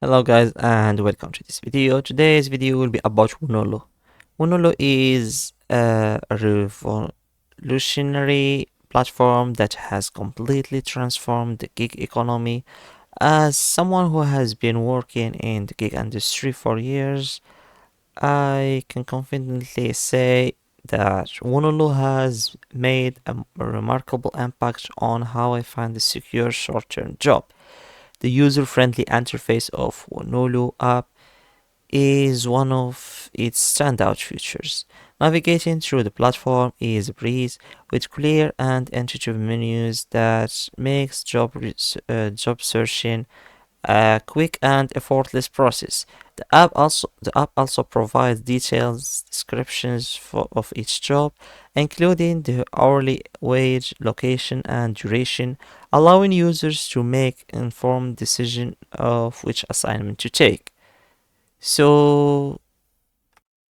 Hello guys and welcome to this video. Today's video will be about Wonolo. Wonolo is a revolutionary platform that has completely transformed the gig economy. As someone who has been working in the gig industry for years, I can confidently say that Wonolo has made a remarkable impact on how I find a secure short-term job. The user-friendly interface of Wonolo app is one of its standout features. Navigating through the platform is a breeze with clear and intuitive menus that makes job searching a quick and effortless process. The app also provides detailed descriptions of each job, including the hourly wage, location, and duration, allowing users to make informed decision of which assignment to take. So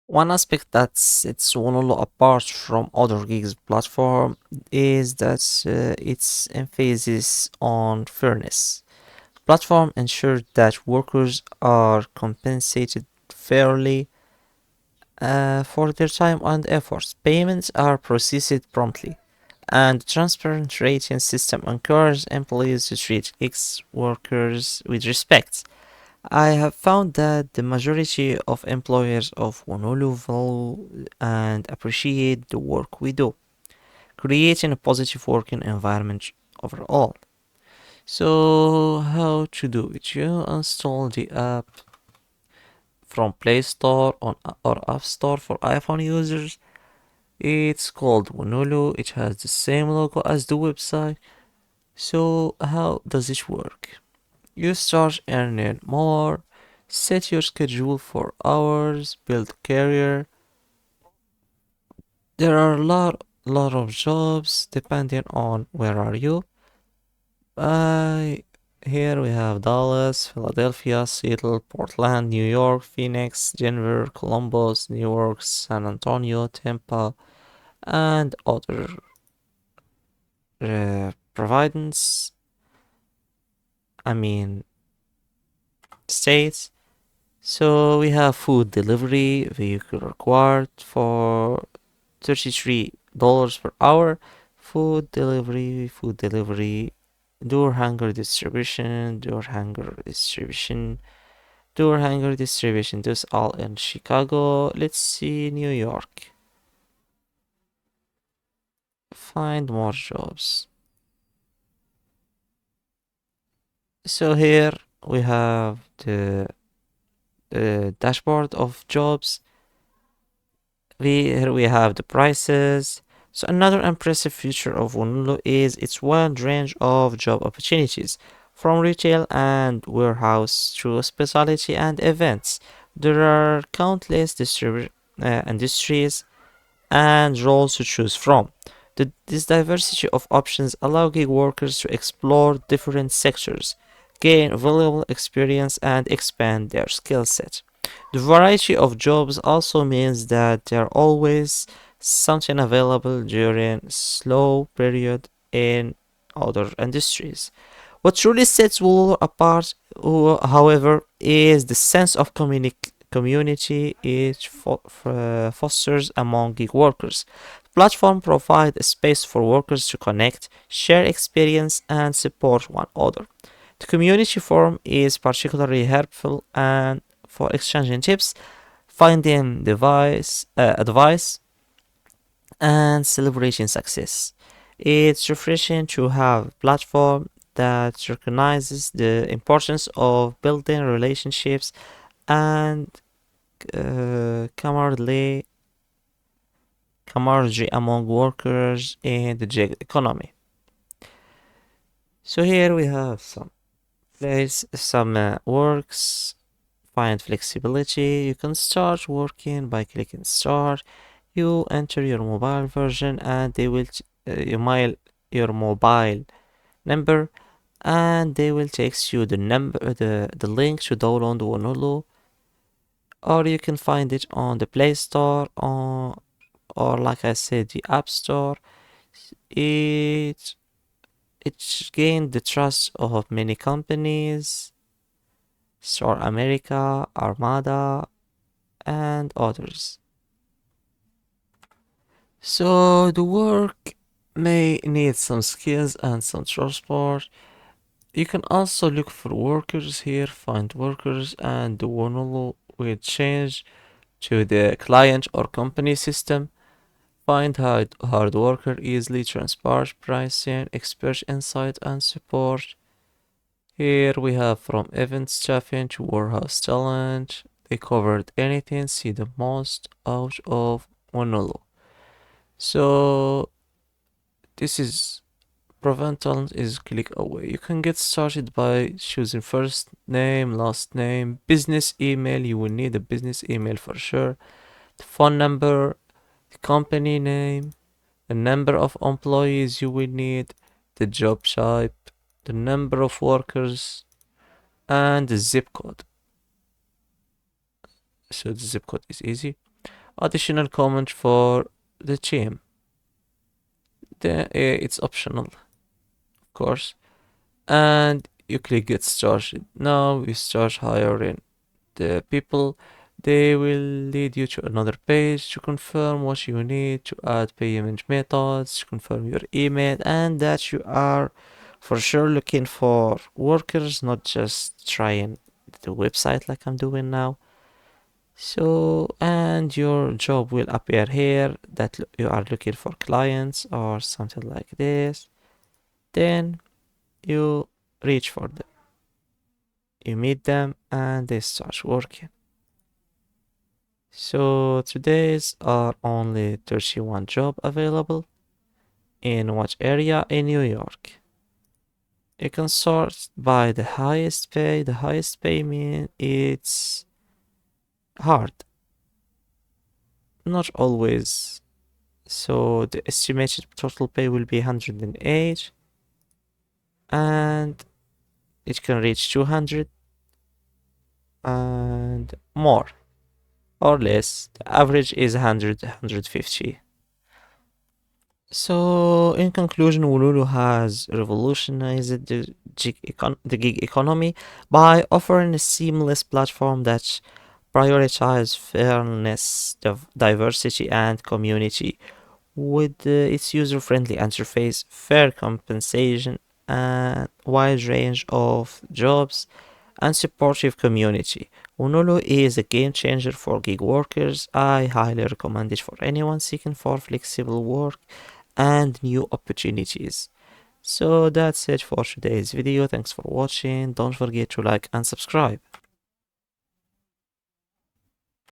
one aspect that sets Wonolo apart from other gigs platform is that its emphasis on fairness. Platform ensures that workers are compensated fairly for their time and efforts. Payments are processed promptly, and transparent rating system encourages employees to treat ex-workers with respect. I have found that the majority of employers of Honolulu value and appreciate the work we do, creating a positive working environment overall. So, how to do it? You install the app from Play Store or App Store for iPhone users. It's called Wonolo. It has the same logo as the website. So, how does it work? You start earning more, set your schedule for hours, build career. There are a lot of jobs depending on where are you. Uh, Here we have Dallas, Philadelphia, Seattle, Portland, New York, Phoenix, Denver, Columbus, New York, San Antonio, Tampa, and other providence. I mean states. So we have food delivery vehicle required for $33 per hour. Food delivery, door hanger distribution, this all in Chicago. Let's see New York. Find more jobs. So here we have the dashboard of jobs. Here we have the prices. So another impressive feature of Wonolo is its wide range of job opportunities, from retail and warehouse to hospitality and events. There are countless industries and roles to choose from. This diversity of options allow gig workers to explore different sectors, gain valuable experience, and expand their skill set. The variety of jobs also means that there are always something available during slow period in other industries. What truly sets wool apart, however, is the sense of community it fosters among gig workers. The platform provides a space for workers to connect, share experience, and support one another. The community forum is particularly helpful and for exchanging tips, finding advice, and celebrating success. It's refreshing to have a platform that recognizes the importance of building relationships and camaraderie among workers in the gig economy. So here we have some works. Find flexibility. You can start working by clicking start. You enter your mobile version and they will your mobile number, and they will text you the link to download Wonolo, or you can find it on the Play Store or like I said the App Store. It gained the trust of many companies. Store America, Armada, and others. So the work may need some skills and some transport. You can also look for workers here, find workers, and the Wonolo will change to the client or company system. Find hard worker easily, transport pricing, expert insight, and support. Here we have from event staffing to warehouse talent. They covered anything, see the most out of Wonolo. So this is Provental is click away. You can get started by choosing first name, last name, business email. You will need a business email for sure. The phone number, the company name, the number of employees you will need, the job type, the number of workers, and the zip code. So the zip code is easy. Additional comment for the team. It's optional, of course. And you click get started. Now we start hiring the people. They will lead you to another page to confirm what you need, to add payment methods, to confirm your email, and that you are for sure looking for workers, not just trying the website like I'm doing now. So, and your job will appear here that you are looking for clients or something like this. Then you reach for them, you meet them, and they start working. So today's are only 31 job available. In what area? In New York. You can sort by the highest pay. The highest pay mean it's hard, not always. So the estimated total pay will be 108, and it can reach 200 and more or less. The average is 100, 150. So, in conclusion, Wululu has revolutionized the gig economy by offering a seamless platform that prioritizes fairness, diversity, and community with its user-friendly interface, fair compensation, and wide range of jobs and supportive community. Wonolo is a game changer for gig workers. I highly recommend it for anyone seeking for flexible work and new opportunities. So that's it for today's video. Thanks for watching. Don't forget to like and subscribe.